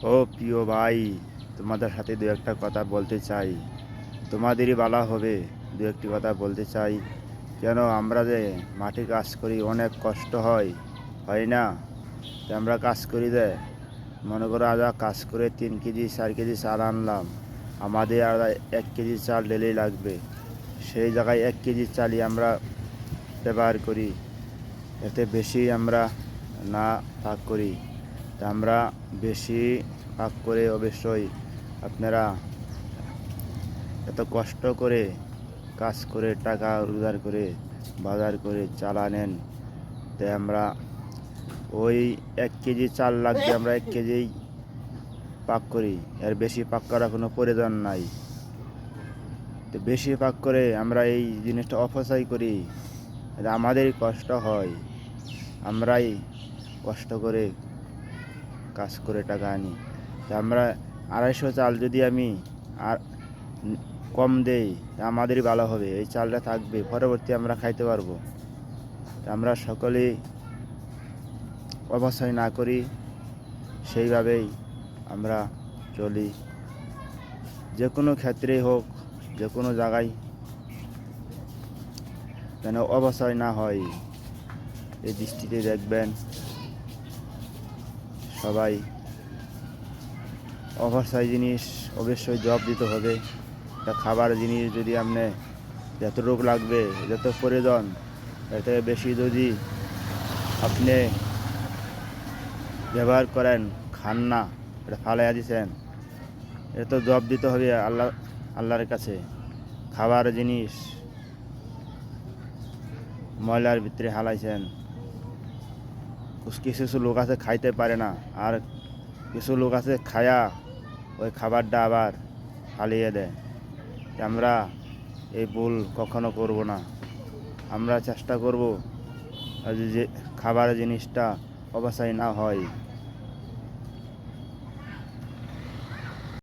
ও প্রিয় ভাই, তোমাদের সাথে দু একটা কথা বলতে চাই। তোমাদেরই ভালো হবে। দু একটি কথা বলতে চাই। কেন আমরা যে মাঠে কাজ করি অনেক কষ্ট হয়, হয় না? তো আমরা কাজ করি যে, মনে করো আজ কাজ করে 3 কেজি 4 কেজি চাল আনলাম, আমাদের আর 1 কেজি চাল ডেলি লাগবে। সেই জায়গায় 1 কেজি চালই আমরা ব্যবহার করি, এতে বেশি আমরা না ভাগ করি। তা আমরা বেশি ভাগ করে অবশ্যই আপনারা এত কষ্ট করে কাজ করে টাকা রোজগার করে বাজার করে চাল আনেন, তাই আমরা ওই 1 কেজি চাল লাগবে, আমরা 1 কেজি পাক করি, এর বেশি পাক করার কোনো প্রয়োজন নাই। তো বেশি পাক করে আমরা এই জিনিসটা অপচয় করি, এটা আমাদেরই কষ্ট হয়। আমরাই কষ্ট করে কাজ করে টাকা আনি। তা আমরা 250 চাল যদি আমি আর কম দেই, তা আমাদেরই ভালো হবে। এই চালটা থাকবে, পরবর্তী আমরা খাইতে পারবো। তা আমরা সকলেই অপচয় না করি, সেইভাবেই আমরা চলি। যে কোনো ক্ষেত্রেই হোক, যে কোনো জায়গায় যেন অপচয় না হয়, এই দৃষ্টিতে দেখবেন সবাই। অপচয় জিনিস অবশ্যই জবাব দিতে হবে। তা খাবার জিনিস যদি আপনি যতটুকু লাগবে, যত প্রয়োজন, এর থেকে বেশি যদি আপনি ব্যবহার করেন, খান না, এটা ফালাইয়া দিছেন, এটা তো জবাব দিতে হবে আল্লাহর কাছে। খাবার জিনিস ময়লার ভিতরে হালাইছেন, কিছু কিছু লোক আছে খাইতে পারে না, আর কিছু লোক আছে খায়া ওই খাবারটা আবার ফালিয়ে দেয়। আমরা এই ভুল কখনো করব না। আমরা চেষ্টা করব যে খাবার জিনিসটা অপচয় না হয়।